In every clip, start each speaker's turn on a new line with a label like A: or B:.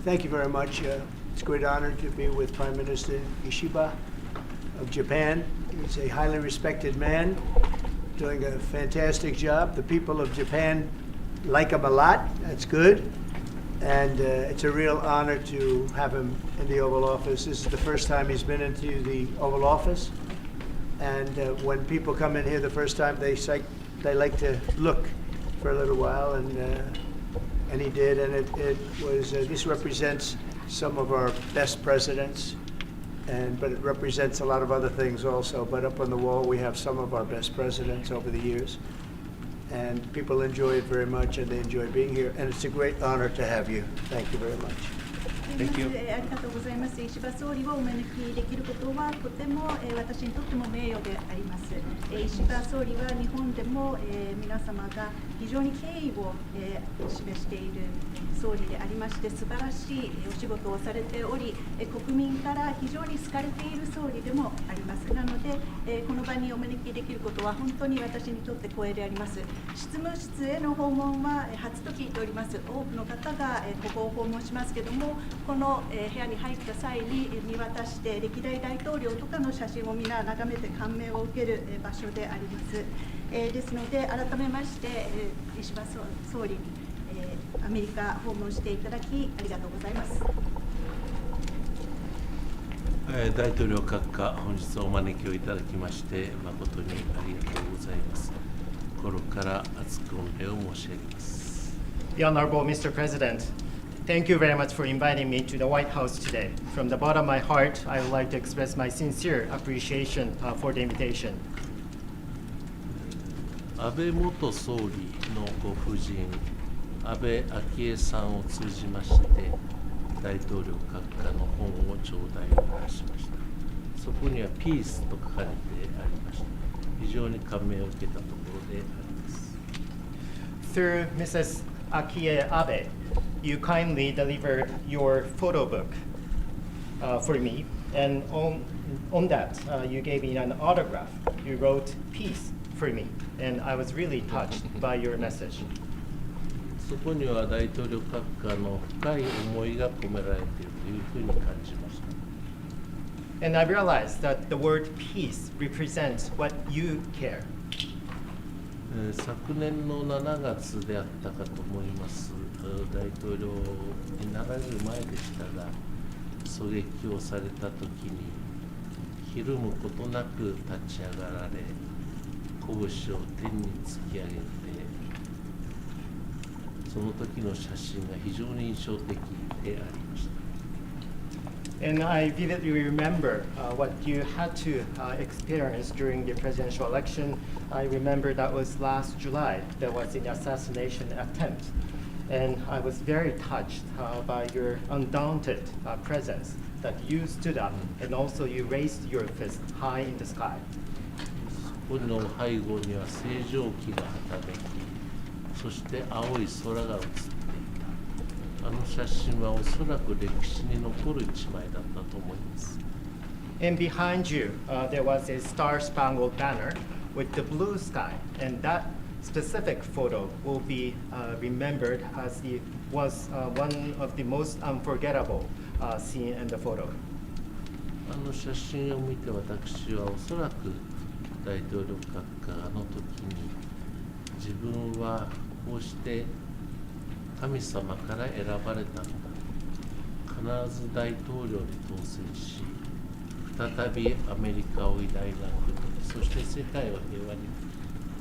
A: Thank you very much. It's a great honor to be with Prime Minister Ishiba of Japan. He's a highly respected man, doing a fantastic job. The people of Japan like him a lot. That's good. And it's a real honor to have him in the Oval Office. This is the first time he's been into the Oval Office. And when people come in here the first time, they like to look for a little while, and he did. And it was this represents some of our best presidents, but it represents a lot of other things also. But up on the wall, we have some of our best presidents over the years. And people enjoy it very much, and they enjoy being here. And it's a great honor to have you. Thank you very much.
B: Thank you. ありがとうございます。石破総理をお招きできることはとても私にとっても名誉であります。石破総理は日本でも皆様が非常に敬意を示している総理でありまして、素晴らしいお仕事をされており、国民から非常に好かれている総理でもあります。なので、この場にお招きできることは本当に私にとって光栄であります。執務室への訪問は初と聞いております。多くの方がここを訪問しますけれども、この部屋に入った際に見渡して歴代大統領とかの写真を皆眺めて感銘を受ける場所であります。ですので改めまして石破総理、アメリカ訪問していただきありがとうございます。
C: 大統領閣下、本日お招きをいただきまして誠にありがとうございます。心から厚く御礼を申し上げます。
D: The Honorable Mr. President, thank you very much for inviting me to the White House today. From the bottom of my heart, I would like to express my sincere appreciation for the invitation.
C: 安倍元総理のご夫人、安倍昭恵さんを通じまして、大統領閣下の本を頂戴いたしました。そこにはピースと書かれてありました。非常に感銘を受けたところであります。
D: Through Mrs. Akie Abe, you kindly delivered your photo book for me, and on that you gave me an autograph. You wrote peace for me, and I was really touched by your message.
C: そこには大統領閣下の深い思いが込められているというふうに感じました。
D: And I realized that the word peace represents what you care.
C: 昨年の7月であったかと思います。大統領になられる前でしたが、狙撃をされた時にひるむことなく立ち上がられ、拳を天に突き上げて、その時の写真が非常に印象的でありました。
D: And I vividly remember what you had to experience during the presidential election. I remember that was last July. There was an assassination attempt. And I was very touched by your undaunted presence, that you stood up and also you raised your fist high in the sky.
C: そこの背後には星条旗がはためき、そして青い空が映っていた。あの写真はおそらく歴史に残る一枚だったと思います。
D: And behind you, there was a star-spangled banner with the blue sky, and that specific photo will be remembered as it was one of the most unforgettable scene in the photo.
C: あの写真を見て私はおそらく大統領閣下の時に自分はこうして神様から選ばれたのだ。必ず大統領に当選し、再びアメリカを偉大な国、そして世界を平和に、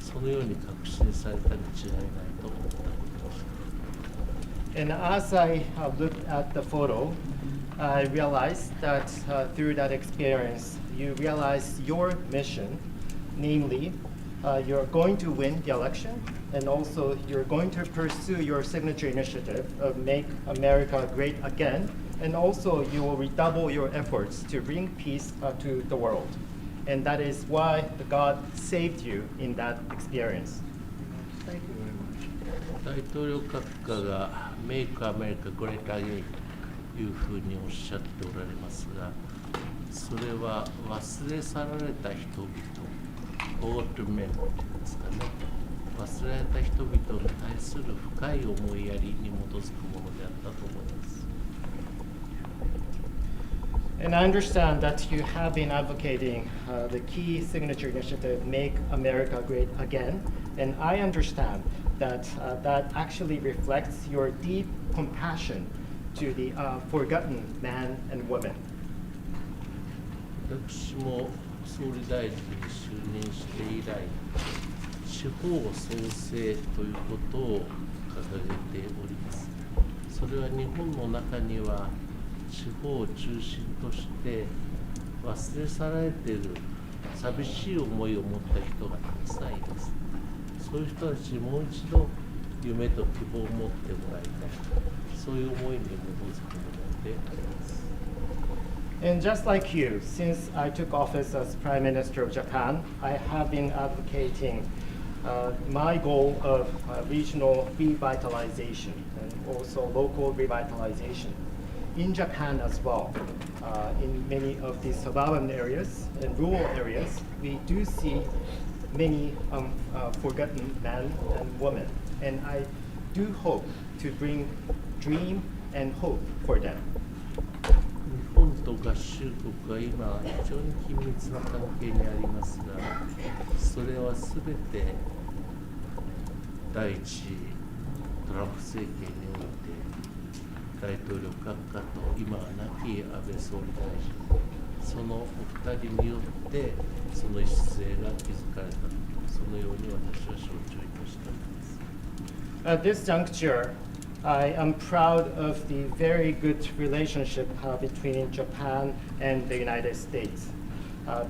C: そのように確信されたに違いないと思ったことです。
D: And as I looked at the photo, I realized that through that experience, you realized your mission, namely, you're going to win the election, and also you're going to pursue your signature initiative of Make America Great Again, and also you will redouble your efforts to bring peace to the world. And that is why God saved you in that experience.
A: Thank you very much.
C: 大統領閣下が Make America Great Again というふうにおっしゃっておられますが、それは忘れ去られた人々、old men ですかね、忘れられた人々に対する深い思いやりに基づくものであったと思います。
D: And I understand that you have been advocating the key signature initiative, Make America Great Again. And I understand that that actually reflects your deep compassion to the forgotten man and woman.
C: 私も総理大臣に就任して以来、地方創生ということを掲げております。それは日本の中には地方を中心として忘れ去られている寂しい思いを持った人がたくさんいます。そういう人たちにもう一度夢と希望を持ってもらいたい、そういう思いに基づくものであります。
D: And just like you, since I took office as Prime Minister of Japan, I have been advocating my goal of regional revitalization and also local revitalization in Japan as well. In many of the suburban areas and rural areas, we do see many forgotten men and women. And I do hope to bring dream and hope for them.
C: 日本と合衆国は今非常に緊密な関係にありますが、それはすべて第一次トランプ政権において大統領閣下と今は亡き安倍総理大臣、そのお二人によってその礎が築かれた、そのように私は承知いたしております。
D: At this juncture, I am proud of the very good relationship between Japan and the United States.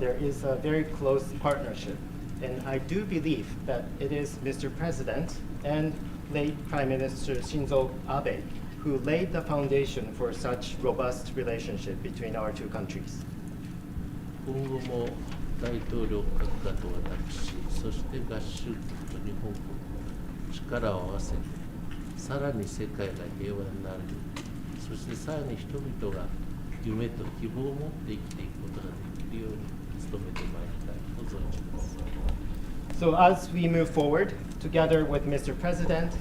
D: There is a very close partnership, and I do believe that it is Mr. President and late Prime Minister Shinzo Abe who laid the foundation for such robust relationship between our two countries.
C: 今後も大統領閣下と私、そして合衆国と日本国、力を合わせてさらに世界が平和になるように、そしてさらに人々が夢と希望を持って生きていくことができるように努めてまいりたいと存じます。
D: So as we move forward, together with Mr. President,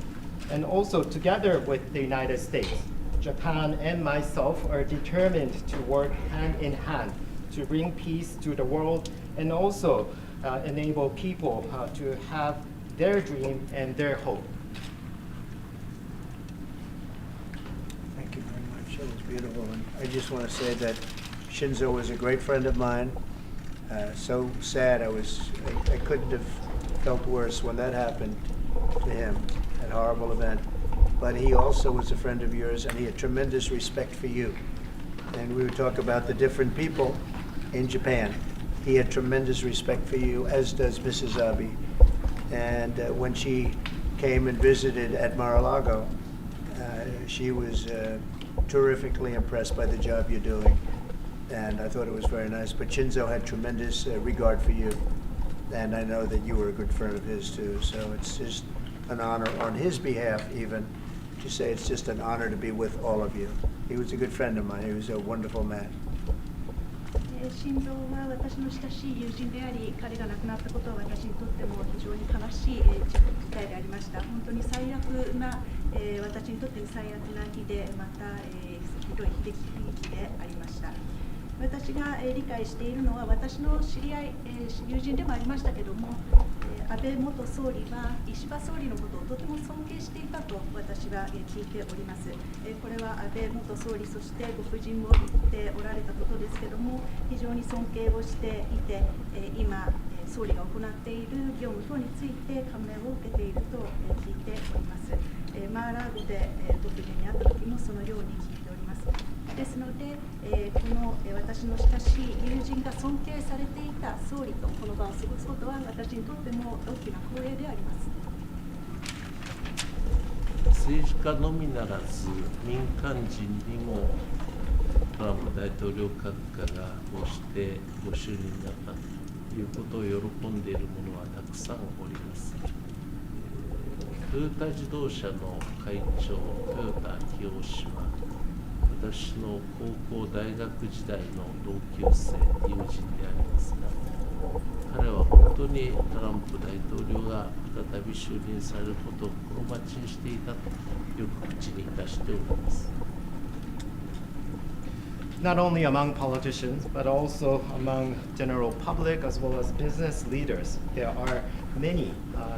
D: and also together with the United States, Japan and myself are determined to work hand in hand to bring peace to the world and also enable people to have their dream and their hope.
A: Thank you very much. That was beautiful. And I just want to say that Shinzo was a great friend of mine. So sad. I couldn't have felt worse when that happened to him, that horrible event. But he also was a friend of yours, and he had tremendous respect for you. And we would talk about the different people in Japan. He had tremendous respect for you, as does Mrs. Abe. And when she came and visited at Mar-a-Lago, she was terrifically impressed by the job you're doing. And I thought it was very nice. But Shinzo had tremendous regard for you. And I know that you were a good friend of his too. So it's just an honor on his behalf even to say it's just an honor to be with all of you. He was a good friend of mine. He was a wonderful man.
B: 心臓は私の親しい友人であり、彼が亡くなったことは私にとっても非常に悲しい事態でありました。本当に最悪な、私にとって最悪な日で、また、ひどい悲劇でありました。私が理解しているのは、私の知り合い、友人でもありましたけども、安倍元総理は石破総理のことをとても尊敬していたと私は聞いております。これは安倍元総理、そしてご夫人も言っておられたことですけども、非常に尊敬をしていて、今、総理が行っている業務等について感銘を受けていると聞いております。マーラーゴでご夫人に会った時もそのように聞いております。ですので、この私の親しい友人が尊敬されていた総理とこの場を過ごすことは私にとっても大きな光栄であります。
C: 政治家のみならず民間人にもトランプ大統領閣下がこうしてご就任になったということを喜んでいる者はたくさんおります。トヨタ自動車の会長、豊田清島、私の高校大学時代の同級生、友人でありますが、彼は本当にトランプ大統領が再び就任されることを心待ちにしていたとよく口に出しております。
D: not only among politicians, but also among general public as well as business leaders. There are many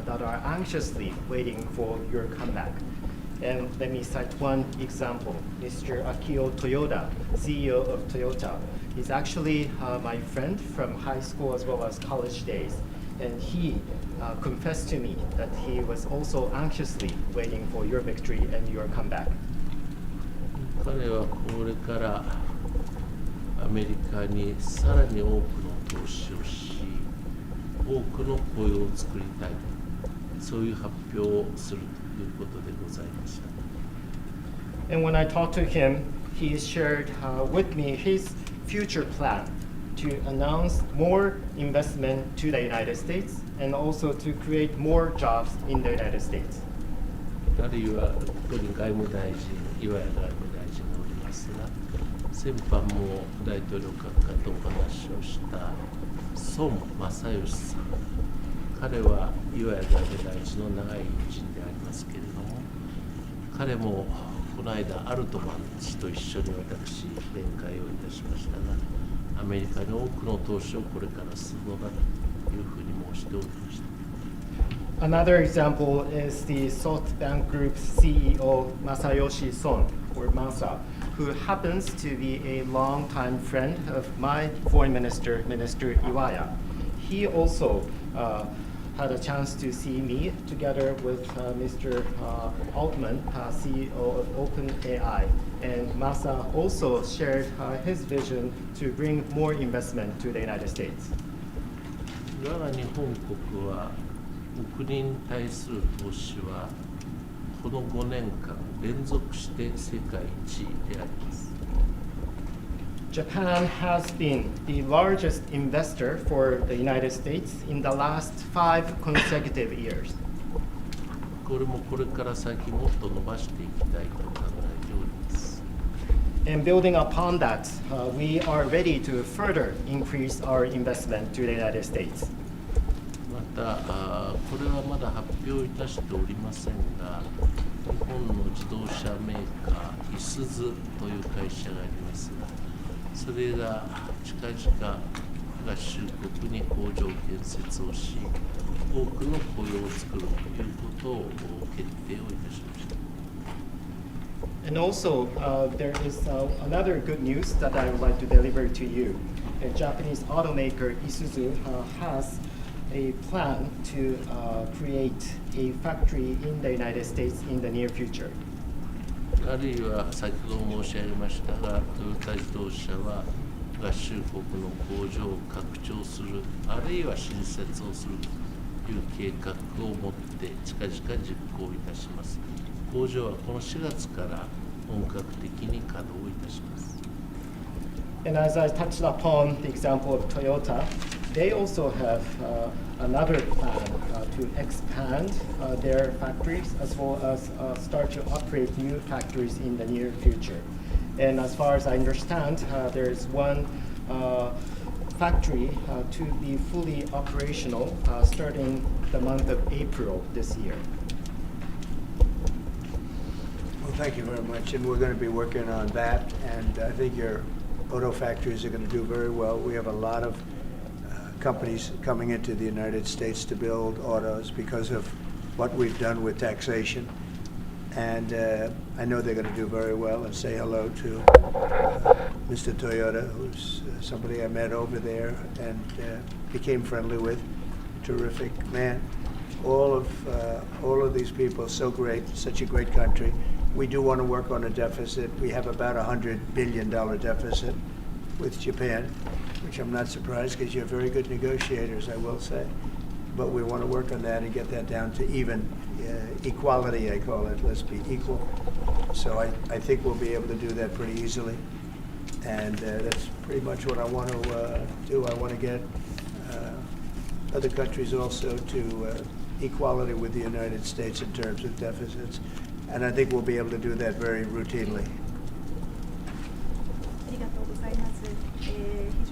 D: that are anxiously waiting for your comeback. And let me cite one example. Mr. Akio Toyoda, CEO of Toyota, is actually my friend from high school as well as college days. And he confessed to me that he was also anxiously waiting for your victory and your comeback.
C: 彼はこれからアメリカにさらに多くの投資をし、多くの雇用を作りたい、そういう発表をするということでございました。
D: And when I talked to him, he shared with me his future plan to announce more investment to the United States and also to create more jobs in the United States.
C: あるいはここに外務大臣、岩屋外務大臣がおりますが、先般も大統領閣下とお話をした孫正義さん、彼は岩屋外務大臣の長い友人でありますけれども、彼もこの間アルトマン氏と一緒に私面会をいたしましたが、アメリカに多くの投資をこれからするのだというふうに申しておりました。
D: Another example is the SoftBank Group's CEO Masayoshi Son, or Masa, who happens to be a longtime friend of my foreign minister, Minister Iwaya. He also had a chance to see me together with Mr. Altman, CEO of OpenAI. And Masa also shared his vision to bring more investment to the United States.
C: 我が日本国は国に対する投資はこの5年間連続して世界一位であります。
D: Japan has been the largest investor for the United States in the last 5 consecutive years.
C: これもこれから先もっと伸ばしていきたいと考えております。
D: And building upon that, we are ready to further increase our investment to the United States.
C: またこれはまだ発表いたしておりませんが、日本の自動車メーカーいすゞという会社がありますが、それが近々合衆国に工場建設をし、多くの雇用を作るということを決定をいたしました。
D: And also, there is another good news that I would like to deliver to you. A Japanese automaker Isuzu has a plan to create a factory in the United States in the near future.
C: あるいは先ほど申し上げましたが、トヨタ自動車は合衆国の工場を拡張する、あるいは新設をするという計画を持って近々実行いたします。工場はこの4月から本格的に稼働いたします。
D: And as I touched upon the example of Toyota, they also have another plan to expand their factories as well as start to operate new factories in the near future. And as far as I understand, there is one factory to be fully operational starting the month of April this year.
A: Well, thank you very much, and we're going to be working on that, and I think your auto factories are going to do very well. We have a lot of companies coming into the United States to build autos because of what we've done with taxation, and I know they're going to do very well. And say hello to Mr. Toyota, who's somebody I met over there and became friendly with. Terrific man. All of these people, so great, such a great country. We do want to work on a deficit. We have about $100 billion deficit with Japan, which I'm not surprised because you're very good negotiators, I will say. But we want to work on that and get that down to even equality, I call it. Let's be equal. So I think we'll be able to do that pretty easily. And that's pretty much what I want to do. I want to get other countries also to equality with the United States in terms of deficits. And I think we'll be able to do that very routinely.
B: ありがとうございます。非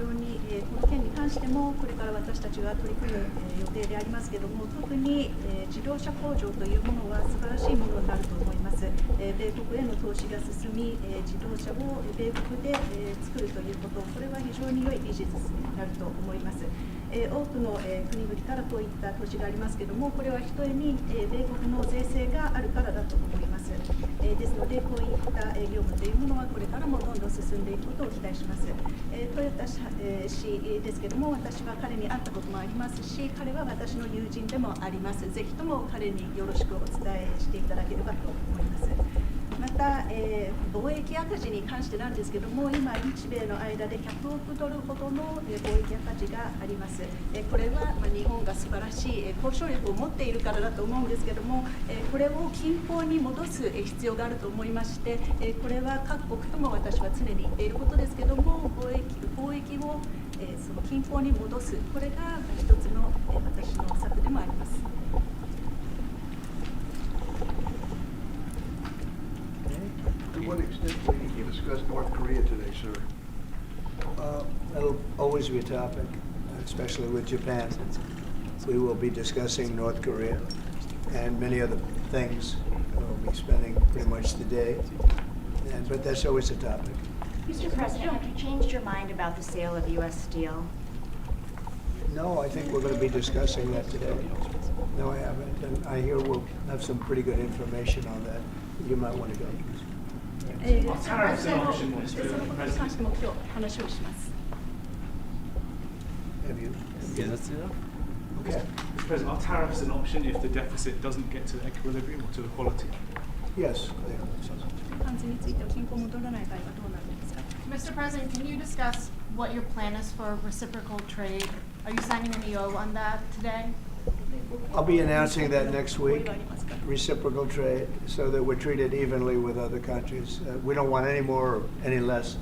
B: 常に、この件に関してもこれから私たちが取り組む、予定でありますけれども、特に、自動車工場というものは素晴らしいものになると思います。米国への投資が進み、自動車を米国で、作るということ、これは非常に良いビジネスになると思います。多くの、国々からこういった投資がありますけれども、これはひとえに、米国の税制があるからだと思います。ですので、こういった業務というものはこれからもどんどん進んでいくことを期待します。トヨタ氏ですけれども、私は彼に会ったこともありますし、彼は私の友人でもあります。ぜひとも彼によろしくお伝えしていただければと思います。また、貿易赤字に関してなんですけれども、今、日米の間で100億ドルほどの貿易赤字があります。これは日本が素晴らしい交渉力を持っているからだと思うんですけれども、これを均衡に戻す必要があると思いまして、これは各国とも私は常に言っていることですけれども、貿易をその均衡に戻す、これが一つの私の策でもあります。
E: To what extent will you discuss North Korea today, sir?
A: That'll always be a topic, especially with Japan. We will be discussing North Korea and many other things. We'll be spending pretty much the day, but that's always a topic.
F: Mr. President, have you changed your mind about the sale of U.S. steel?
A: No, I think we're going to be discussing that today. No, I haven't, and I hear we'll have some pretty good information on that. You might want to go.
B: そのことに関しても今日話をします。
A: Have you?
C: Yes.
A: Okay.
G: Mr. President, are tariffs an option if the deficit doesn't get to equilibrium or to equality?
A: Yes.
B: 関税については均衡戻らない場合はどうなるんですか。
H: Mr. President, can you discuss what your plan is for reciprocal trade? Are you signing an EO on that today?
A: I'll be announcing that next week, reciprocal trade, so that we're treated evenly with other countries. We don't want any more or any less.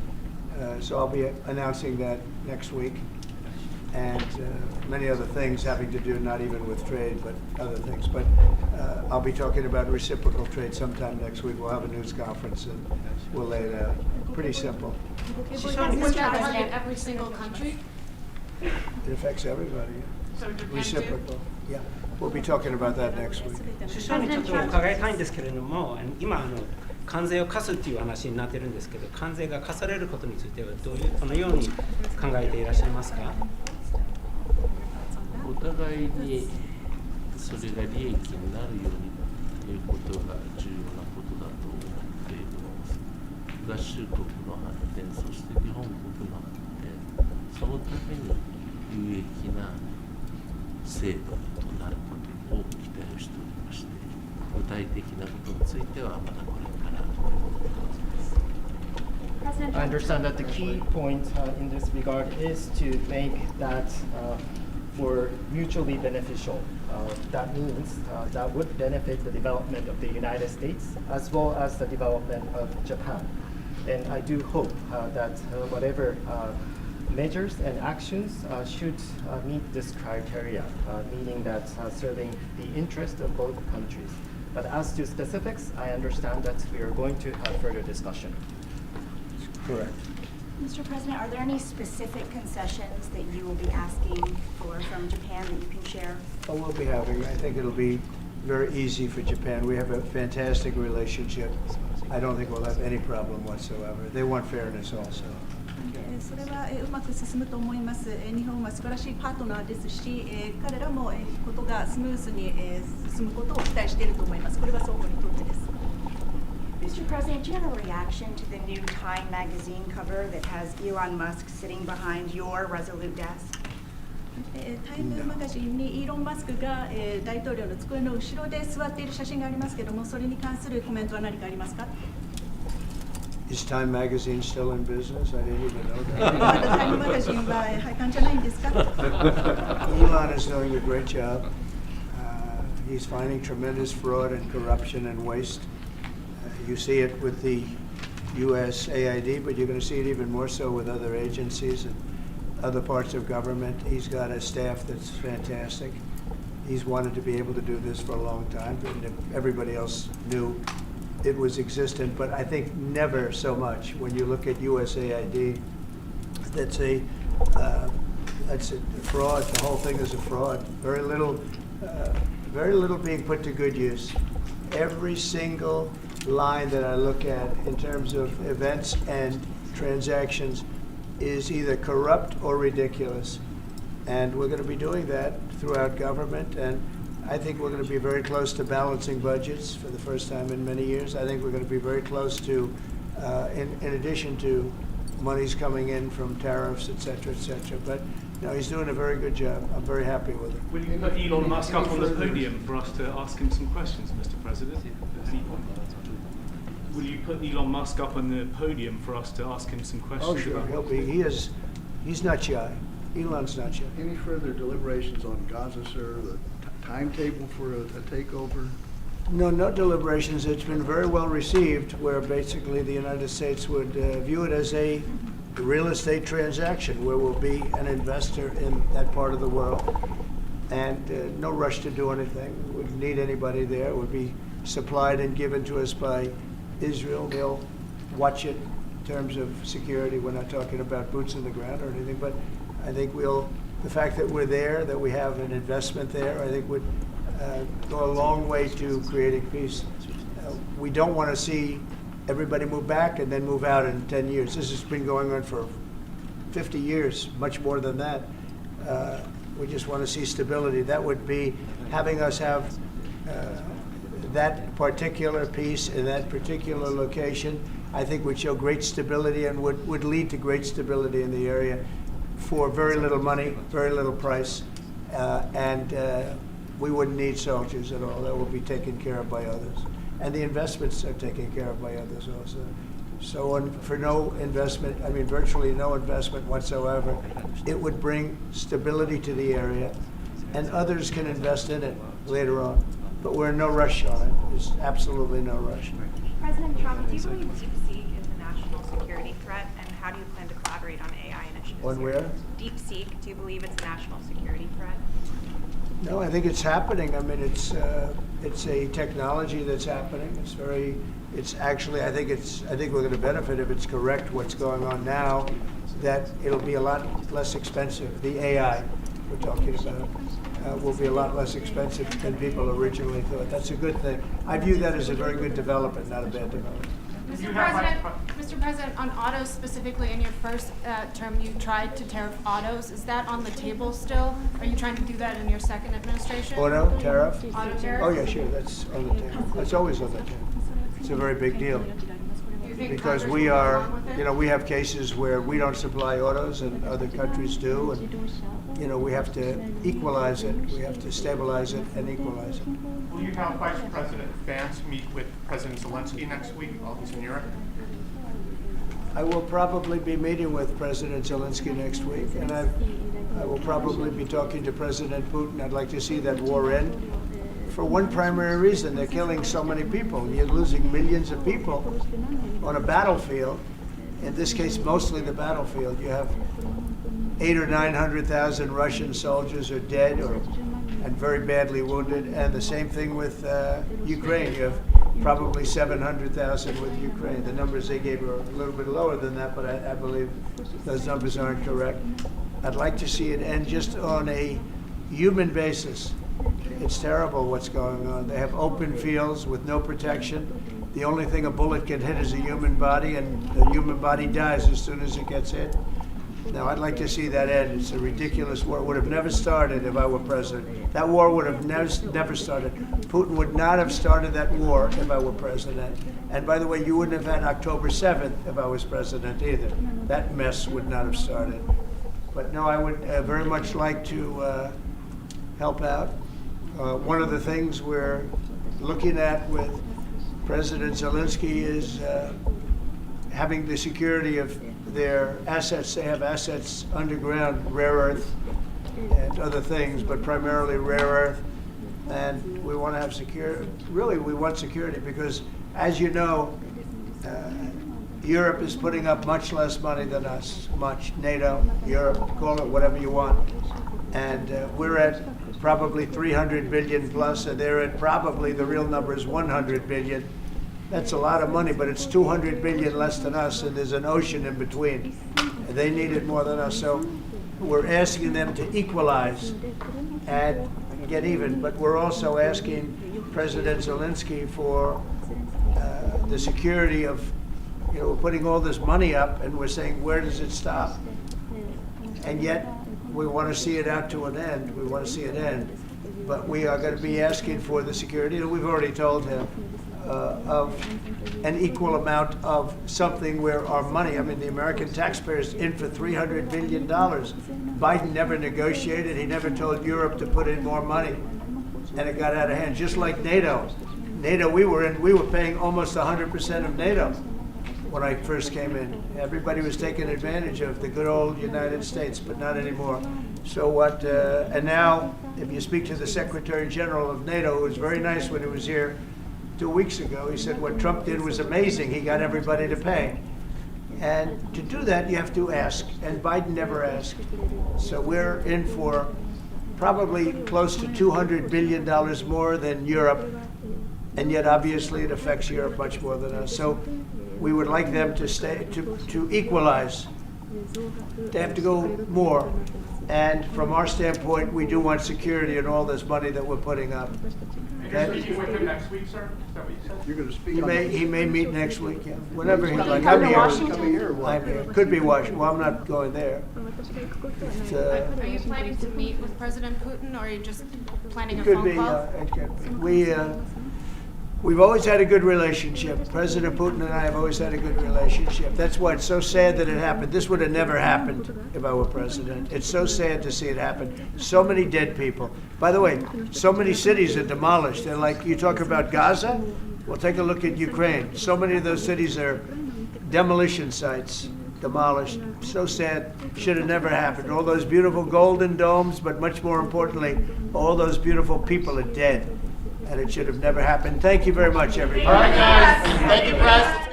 A: So I'll be announcing that next week. And many other things having to do not even with trade, but other things. But I'll be talking about reciprocal trade sometime next week. We'll have a news conference and we'll lay it out. Pretty simple.
H: Does that target every single country?
A: It affects everybody.
H: So Japan too?
A: Reciprocal. Yeah. We'll be talking about that next week.
I: 首相にちょっと伺いたいんですけれども、今関税を課すという話になっているんですけど、関税が課されることについてはどのように考えていらっしゃいますか。
C: お互いにそれが利益になるようにということが重要なことだと思っています。合衆国の発展、そして日本国の発展、そのために有益な制度となることを期待をしておりまして、具体的なことについてはまだこれから。
D: I understand that the key point in this regard is to make that for mutually beneficial. That means that would benefit the development of the United States as well as the development of Japan. And I do hope that whatever measures and actions should meet this criteria, meaning that serving the interest of both countries. But as to specifics, I understand that we are going to have further discussion.
A: Correct.
F: Mr. President, are there any specific concessions that you will be asking for from Japan that you can share?
A: Oh, we'll be having, I think it'll be very easy for Japan. We have a fantastic relationship. I don't think we'll have any problem whatsoever. They want fairness also.
B: それはうまく進むと思います。日本は素晴らしいパートナーですし、彼らもことがスムーズに進むことを期待していると思います。これは双方にとってです。
F: Mr. President, do you have a reaction to the new Time magazine cover that has Elon Musk sitting behind your Resolute desk?
B: タイムマガジンにイーロン・マスクが大統領の机の後ろで座っている写真がありますけれども、それに関するコメントは何かありますか？
A: Is Time magazine still in business? I didn't even know that.
B: まだタイムマガジンは廃刊じゃないんですか？
A: Elon is doing a great job. He's finding tremendous fraud and corruption and waste. You see it with the USAID, but you're going to see it even more so with other agencies and other parts of government. He's got a staff that's fantastic. He's wanted to be able to do this for a long time, and everybody else knew it was existent, but I think never so much. When you look at USAID, that's a That's a fraud. The whole thing is a fraud. Very little being put to good use. Every single line that I look at in terms of events and transactions is either corrupt or ridiculous. And we're going to be doing that throughout government. And I think we're going to be very close to balancing budgets for the first time in many years. I think we're going to be very close to, in addition to monies coming in from tariffs, et cetera, et cetera. But no, he's doing a very good job. I'm very happy with it.
G: Will you put Elon Musk up on the podium for us to ask him some questions, Mr. President? At any point? Will you put Elon Musk up on the podium for us to ask him some questions?
A: Oh, sure. He'll be. He's not shy. Elon's not shy.
E: Any further deliberations on Gaza, sir? The timetable for a takeover?
A: No deliberations. It's been very well received, where basically the United States would view it as a real estate transaction, where we'll be an investor in that part of the world, and no rush to do anything. We wouldn't need anybody there. It would be supplied and given to us by Israel. They'll watch it in terms of security. We're not talking about boots on the ground or anything, but I think the fact that we're there, that we have an investment there, I think would go a long way to creating peace. We don't want to see everybody move back and then move out in 10 years. This has been going on for 50 years, much more than that. We just want to see stability. That would be having us have that particular piece in that particular location, I think would show great stability and would lead to great stability in the area for very little money, very little price, and we wouldn't need soldiers at all. That will be taken care of by others. And the investments are taken care of by others also. So for no investment, I mean virtually no investment whatsoever, it would bring stability to the area, and others can invest in it later on. But we're in no rush on it. There's absolutely no rush.
J: President Trump, do you believe DeepSeek is a national security threat, and how do you plan to collaborate on AI initiatives?
A: On where?
J: DeepSeek, do you believe it's a national security threat?
A: No, I think it's happening. I mean, it's a technology that's happening. It's actually, I think we're going to benefit if it's correct what's going on now, that it'll be a lot less expensive. The AI we're talking about will be a lot less expensive than people originally thought. That's a good thing. I view that as a very good development, not a bad development.
H: Mr. President, on autos specifically, in your first term, you tried to tariff autos. Is that on the table still? Are you trying to do that in your second administration?
A: Auto tariff?
H: Auto tariff?
A: Oh yeah, sure. That's on the table. That's always on the table. It's a very big deal. Because we are, we have cases where we don't supply autos and other countries do, and we have to equalize it. We have to stabilize it and equalize it.
K: Will you have Vice President Vance meet with President Zelensky next week while he's in Europe?
A: I will probably be meeting with President Zelensky next week, and I will probably be talking to President Putin. I'd like to see that war end. For one primary reason, they're killing so many people. You're losing millions of people on a battlefield. In this case, mostly the battlefield. You have 800,000 or 900,000 Russian soldiers are dead and very badly wounded, and the same thing with Ukraine. You have probably 700,000 with Ukraine. The numbers they gave are a little bit lower than that, but I believe those numbers aren't correct. I'd like to see it end just on a human basis. It's terrible what's going on. They have open fields with no protection. The only thing a bullet can hit is a human body, and the human body dies as soon as it gets hit. Now, I'd like to see that end. It's a ridiculous war. It would have never started if I were president. That war would have never started. Putin would not have started that war if I were president. And by the way, you wouldn't have had October 7th if I was president either. That mess would not have started. But no, I would very much like to help out. One of the things we're looking at with President Zelensky is having the security of their assets. They have assets underground, rare earth and other things, but primarily rare earth. And we want to have security. Really, we want security because, as you know, Europe is putting up much less money than us. NATO, Europe, call it whatever you want. And we're at probably 300 billion plus, and they're at probably, the real number is 100 billion. That's a lot of money, but it's 200 billion less than us, and there's an ocean in between. And they need it more than us, so we're asking them to equalize and get even. But we're also asking President Zelensky for the security of, we're putting all this money up, and we're saying, where does it stop? And yet, we want to see it out to an end. We want to see it end. But we are going to be asking for the security, and we've already told him, of an equal amount of something where our money, I mean, the American taxpayer is in for $300 billion. Biden never negotiated. He never told Europe to put in more money, and it got out of hand. Just like NATO. NATO, we were paying almost 100% of NATO when I first came in. Everybody was taking advantage of the good old United States, but not anymore. So what, and now, if you speak to the Secretary General of NATO, who was very nice when he was here 2 weeks ago, he said what Trump did was amazing. He got everybody to pay. And to do that, you have to ask, and Biden never asked. So we're in for probably close to $200 billion more than Europe, and yet obviously it affects Europe much more than us. So we would like them to to equalize. They have to go more. And from our standpoint, we do want security and all this money that we're putting up.
K: You're speaking with him next week, sir? Is that what you said?
E: You're going to speak
A: He
E: on
A: may,
E: that.
A: he may meet next week, yeah. Whenever he'd like.
F: come
A: I'm
F: to
A: here.
F: Washington?
E: Coming here or what?
A: I'm here. Could be Washington. Well, I'm not going there.
H: Are you planning to meet with President Putin, or are you just planning a
A: Could
H: phone
A: be,
H: call?
A: it could be. We've always had a good relationship. President Putin and I have always had a good relationship. That's why it's so sad that it happened. This would have never happened if I were president. It's so sad to see it happen. So many dead people. By the way, so many cities are demolished. They're like, you talk about Gaza? Well, take a look at Ukraine. So many of those cities are demolition sites, demolished. So sad. Should have never happened. All those beautiful golden domes, but much more importantly, all those beautiful people are dead. And it should have never happened. Thank you very much, everybody.
K: All right, guys. Thank you, President.